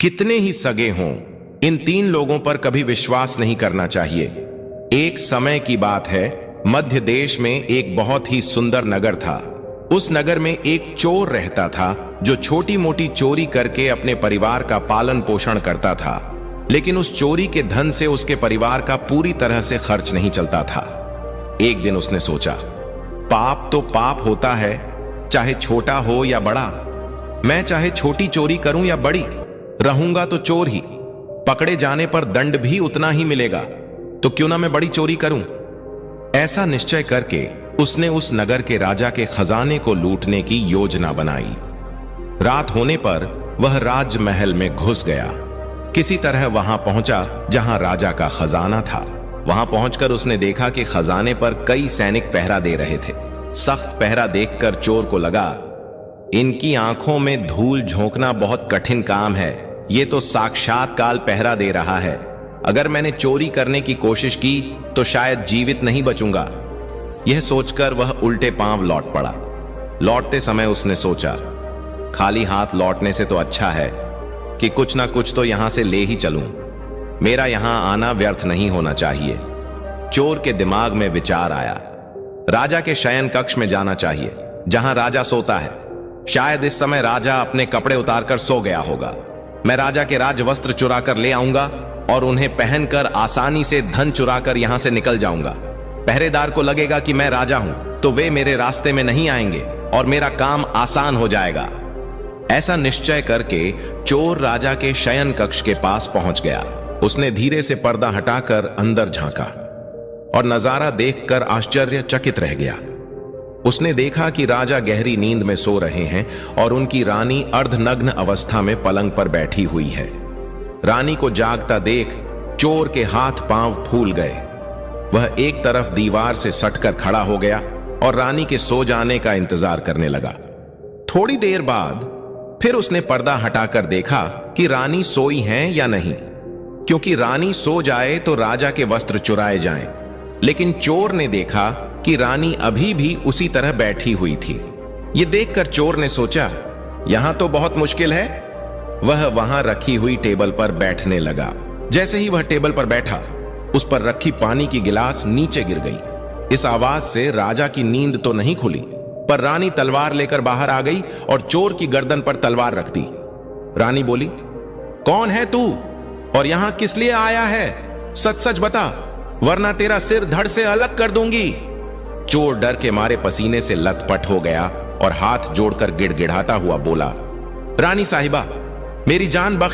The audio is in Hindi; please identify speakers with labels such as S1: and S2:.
S1: कितने ही सगे हों, इन तीन लोगों पर कभी विश्वास नहीं करना चाहिए। एक समय की बात है, मध्य देश में एक बहुत ही सुंदर नगर था। उस नगर में एक चोर रहता था जो छोटी मोटी चोरी करके अपने परिवार का पालन पोषण करता था, लेकिन उस चोरी के धन से उसके परिवार का पूरी तरह से खर्च नहीं चलता था। एक दिन उसने सोचा, पाप तो पाप होता है, चाहे छोटा हो या बड़ा। मैं चाहे छोटी चोरी करूं या बड़ी, रहूंगा तो चोर ही। पकड़े जाने पर दंड भी उतना ही मिलेगा, तो क्यों ना मैं बड़ी चोरी करूं। ऐसा निश्चय करके उसने उस नगर के राजा के खजाने को लूटने की योजना बनाई। रात होने पर वह राजमहल में घुस गया। किसी तरह वहां पहुंचा जहां राजा का खजाना था। वहां पहुंचकर उसने देखा कि खजाने पर कई सैनिक पहरा दे रहे थे। सख्त पहरा देखकर चोर को लगा, इनकी आंखों में धूल झोंकना बहुत कठिन काम है। ये तो साक्षात काल पहरा दे रहा है। अगर मैंने चोरी करने की कोशिश की तो शायद जीवित नहीं बचूंगा। यह सोचकर वह उल्टे पांव लौट पड़ा। लौटते समय उसने सोचा, खाली हाथ लौटने से तो अच्छा है कि कुछ ना कुछ तो यहां से ले ही चलूं। मेरा यहां आना व्यर्थ नहीं होना चाहिए। चोर के दिमाग में विचार आया, राजा के शयन कक्ष में जाना चाहिए जहां राजा सोता है। शायद इस समय राजा अपने कपड़े उतारकर सो गया होगा। मैं राजा के राज वस्त्र चुरा कर ले आऊंगा और उन्हें पहनकर आसानी से धन चुराकर यहां से निकल जाऊंगा। पहरेदार को लगेगा कि मैं राजा हूं, तो वे मेरे रास्ते में नहीं आएंगे और मेरा काम आसान हो जाएगा। ऐसा निश्चय करके चोर राजा के शयन कक्ष के पास पहुंच गया। उसने धीरे से पर्दा हटाकर अंदर झांका और नजारा देखकर आश्चर्यचकित रह गया। उसने देखा कि राजा गहरी नींद में सो रहे हैं और उनकी रानी अर्धनग्न अवस्था में पलंग पर बैठी हुई है। रानी को जागता देख चोर के हाथ पांव फूल गए। वह एक तरफ दीवार से सटकर खड़ा हो गया और रानी के सो जाने का इंतजार करने लगा। थोड़ी देर बाद फिर उसने पर्दा हटाकर देखा कि रानी सोई हैं या नहीं, क्योंकि रानी सो जाए तो राजा के वस्त्र चुराए जाएं। लेकिन चोर ने देखा कि रानी अभी भी उसी तरह बैठी हुई थी। यह देखकर चोर ने सोचा, यहां तो बहुत मुश्किल है। वह वहां रखी हुई टेबल पर बैठने लगा। जैसे ही वह टेबल पर बैठा, उस पर रखी पानी की गिलास नीचे गिर गई। इस आवाज से राजा की नींद तो नहीं खुली, पर रानी तलवार लेकर बाहर आ गई और चोर की गर्दन पर तलवार रख दी। रानी बोली, कौन है तू और यहां किस लिए आया है? सच सच बता, वरना तेरा सिर धड़ से अलग कर दूंगी। चोर डर के मारे पसीने से लथपथ हो गया और हाथ जोड़कर गिड़गिड़ाता हुआ बोला, रानी साहिबा, मेरी जान बख्श